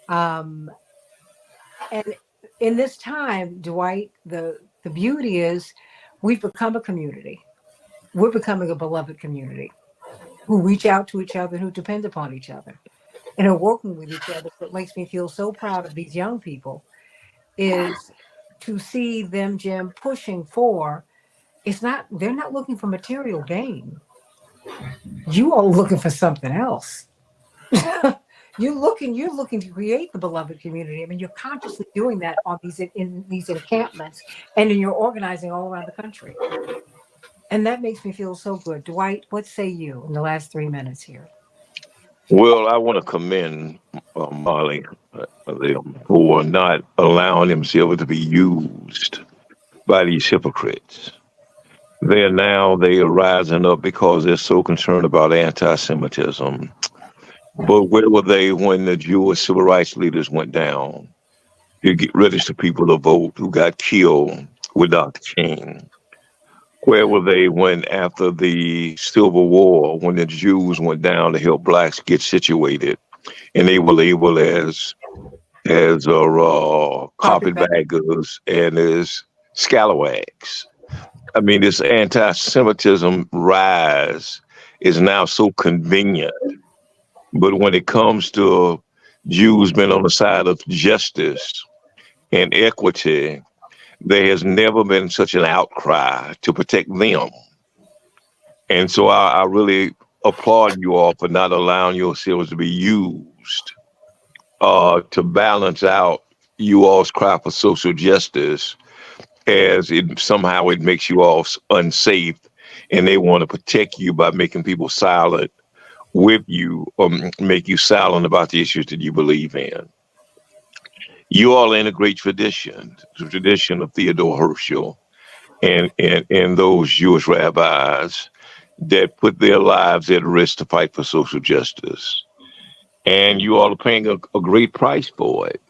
And in this time, Dwight, the beauty is we've become a community. We're becoming a beloved community who reach out to each other and who depend upon each other and are working with each other. What makes me feel so proud of these young people is to see them, Jim, pushing for, they're not looking for material gain. You are looking for something else. You're looking to create the beloved community. I mean, you're consciously doing that in these encampments, and then you're organizing all around the country. And that makes me feel so good. Dwight, what say you in the last 3 minutes here? Well, I want to commend Molly them for not allowing themselves to be used by these hypocrites. They are rising up because they're so concerned about anti-Semitism. But where were they when the Jewish civil rights leaders went down to get register people to vote who got killed with Dr. King? Where were they when after the Civil War, when the Jews went down to help blacks get situated, and they were labeled as Carpetbagger. carpetbaggers and as scalawags? I mean, this anti-Semitism rise is now so convenient, but when it comes to Jews being on the side of justice and equity, there has never been such an outcry to protect them. And so I really applaud you all for not allowing yourselves to be used to balance out you all's cry for social justice, as it somehow it makes you all unsafe, and they want to protect you by making people silent with you, or make you silent about the issues that you believe in. You all in a great tradition, the tradition of Theodore Herschel and those Jewish rabbis that put their lives at risk to fight for social justice. And you all are paying a great price for it.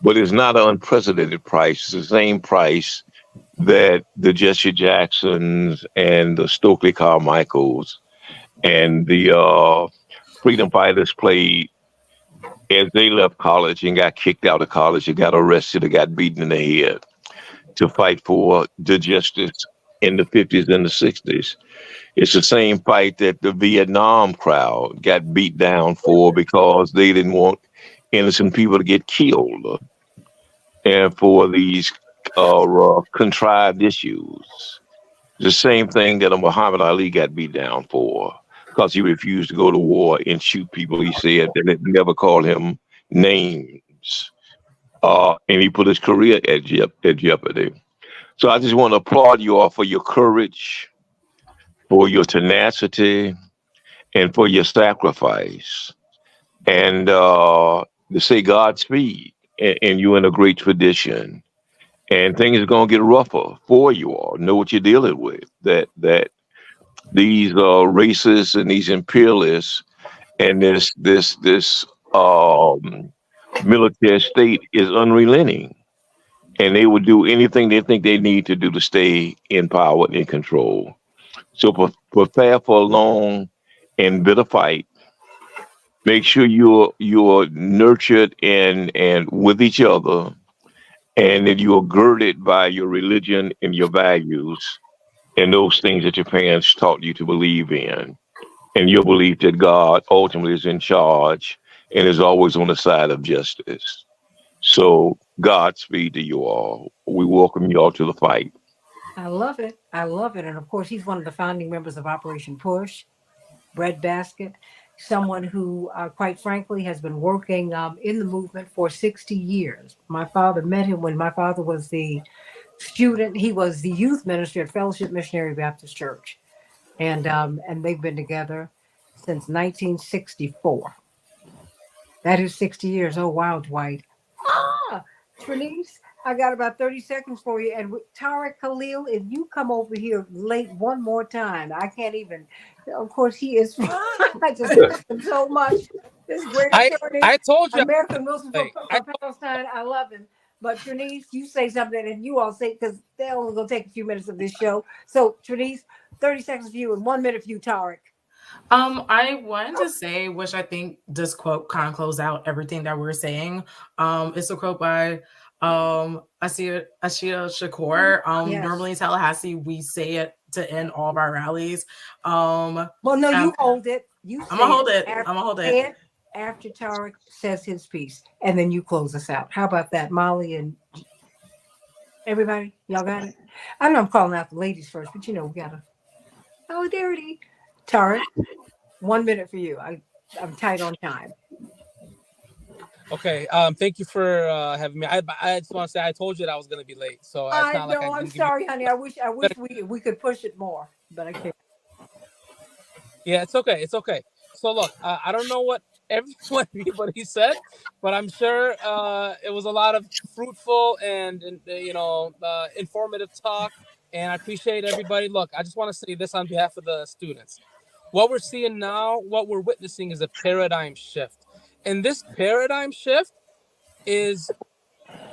But it's not an unprecedented price. It's the same price that the Jesse Jacksons and the Stokely Carmichaels and the freedom fighters played as they left college and got kicked out of college and got arrested or got beaten in the head to fight for the justice in the 50s and the 60s. It's the same fight that the Vietnam crowd got beat down for because they didn't want innocent people to get killed and for these contrived issues. The same thing that a Muhammad Ali got beat down for because he refused to go to war and shoot people. He said that it never called him names. And he put his career at jeopardy. So I just want to applaud you all for your courage, for your tenacity, and for your sacrifice. And to say Godspeed. And you're in a great tradition. And things are going to get rougher for you all. Know what you're dealing with. That these racists and these imperialists and this military state is unrelenting, and they will do anything they think they need to do to stay in power and in control. So prepare for a long and bitter fight. Make sure you're nurtured and with each other, and that you are girded by your religion and your values and those things that your parents taught you to believe in, and your belief that God ultimately is in charge and is always on the side of justice. So Godspeed to you all. We welcome you all to the fight. I love it. I love it. And of course, he's one of the founding members of Operation Push, Breadbasket, someone who, quite frankly, has been working in the movement for 60 years. My father met him when my father was the student. He was the youth minister at Fellowship Missionary Baptist Church. And they've been together since 1964. That is 60 years. Oh, wow, Dwight. Trinice, I got about 30 seconds for you. And Tariq Khalil, if you come over here late one more time, I can't even. Of course, he is. I just miss him so much. This great attorney, I told you. American Wilson Hey, for Palestine. I love him. But Trinice, you say something, and you all say, because they're only going to take a few minutes of this show. So, Trinice, 30 seconds for you and 1 minute for you, Tariq. I wanted to say, which I think this quote kind of close out everything that we're saying. It's a quote by Ashia Shakur. Yes. Normally in Tallahassee, we say it to end all of our rallies. Well, no, you hold it. You I'm gonna hold it. after, I'm gonna hold say it. after Tariq says his piece, and then you close us out. How about that, Molly and everybody? Y'all got it? I know I'm calling out the ladies first, but we gotta. Oh, dirty. Tariq, 1 minute for you. I'm tight on time. Okay. Thank you for having me. I just want to say I told you that I was gonna be late, so it's I not like I know. I'm didn't give you. sorry, honey. I wish we could push it more. but I can't. Yeah, it's okay. It's okay. So look, I don't know what everybody said, but I'm sure it was a lot of fruitful and informative talk. And I appreciate everybody. Look, I just want to say this on behalf of the students. What we're seeing now, what we're witnessing, is a paradigm shift, and this paradigm shift is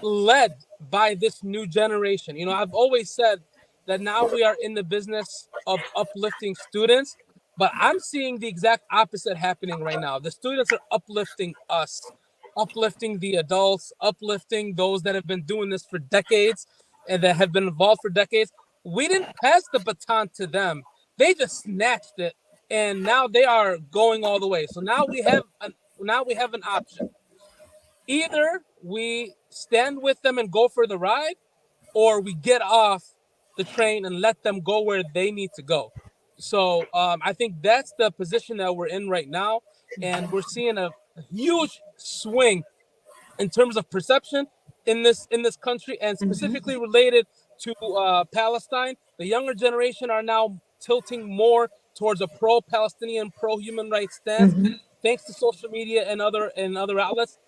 led by this new generation. I've always said that now we are in the business of uplifting students, but I'm seeing the exact opposite happening right now. The students are uplifting us, uplifting the adults, uplifting those that have been doing this for decades and that have been involved for decades. We didn't pass the baton to them. They just snatched it and now they are going all the way. So now we have an option. Either we stand with them and go for the ride, or we get off the train and let them go where they need to go. So I think that's the position that we're in right now, and we're seeing a huge swing in terms of perception in this country, and specifically related to Palestine. The younger generation are now tilting more towards a pro-Palestinian, pro-human rights stance. Mhm. Thanks to social media and other outlets,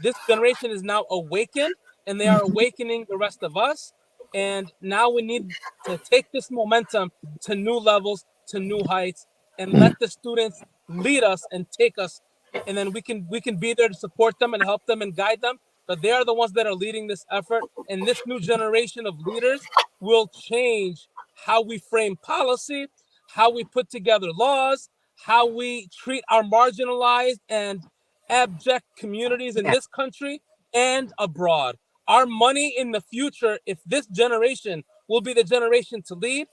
this generation is now awakened, and they are awakening the rest of us. And now we need to take this momentum to new levels, to new heights, and let the students lead us and take us, and then we can be there to support them and help them and guide them. But they are the ones that are leading this effort, and this new generation of leaders will change how we frame policy, how we put together laws, how we treat our marginalized and abject communities in Yeah. this country and abroad. Our money in the future, if this generation will be the generation to lead,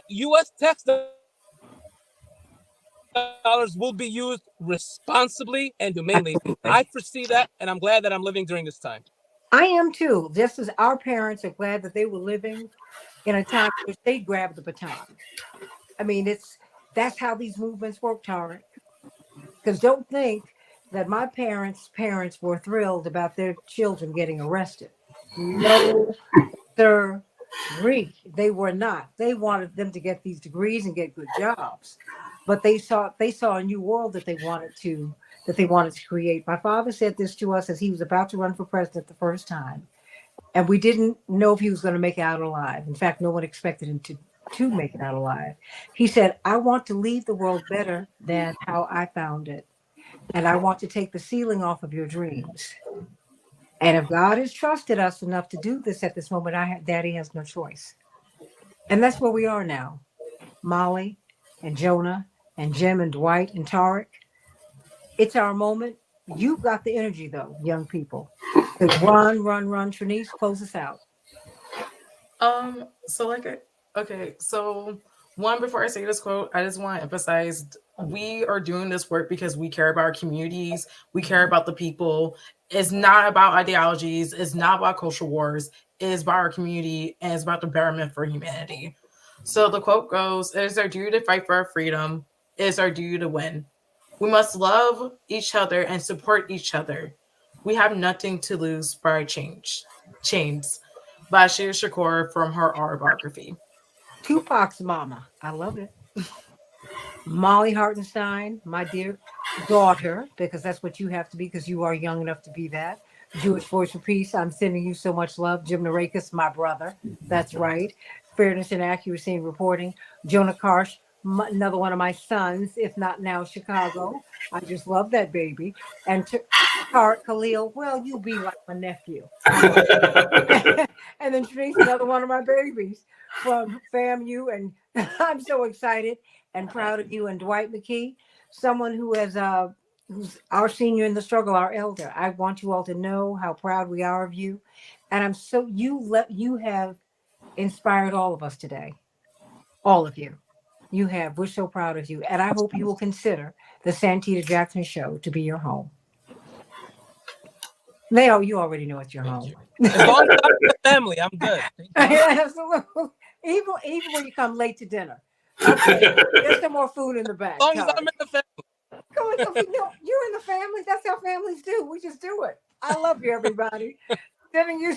U.S. tax dollars will be used responsibly and humanely. Absolutely. I foresee that, and I'm glad that I'm living during this time. I am too. Just as our parents are glad that they were living in a time in which they grabbed the baton. I mean, that's how these movements work, Tarek. Because don't think that my parents were thrilled about their children getting arrested. No, sir. They were not. They wanted them to get these degrees and get good jobs, but they saw a new world that they wanted to create. My father said this to us as he was about to run for president the first time, and we didn't know if he was going to make it out alive. In fact, no one expected him to make it out alive. He said, "I want to leave the world better than how I found it, and I want to take the ceiling off of your dreams." And if God has trusted us enough to do this at this moment, Daddy has no choice. And that's where we are now. Molly and Jonah and Jim and Dwight and Tarek. It's our moment. You've got the energy, though, young people. So run, run, run. Trinice, close us out. So one, before I say this quote, I just want to emphasize we are doing this work because we care about our communities, we care about the people. It's not about ideologies, it's not about culture wars, it is about our community and it's about the betterment for humanity. So the quote goes, "It is our duty to fight for our freedom, it is our duty to win. We must love each other and support each other. We have nothing to lose by our chains." By Shir Shakur from her autobiography. Tupac's mama. I love it. Molly Hartenstein, my dear daughter, because that's what you have to be, because you are young enough to be that. Jewish Voice for Peace, I'm sending you so much love. Jim Narakis, my brother. That's right. Fairness and Accuracy in Reporting. Jonah Karsh, another one of my sons, if not now Chicago. I just love that baby. And Tarek Khalil, well, you be like my nephew. And then Trinice, another one of my babies from FAMU. And I'm so excited and proud of you. And Dwight McKee, someone who's our senior in the struggle, our elder. I want you all to know how proud we are of you. And I'm so you have inspired all of us today. All of you. You have. We're so proud of you. And I hope you will consider the Santita Jackson Show to be your home. You already know it's your home. As long as I'm with the family, I'm good. Absolutely. Even when you come late to dinner. Okay. There's some more food in the back. As long as I'm in the family. Come on, you're in the family. That's how families do. We just do it. I love you, everybody. Sending you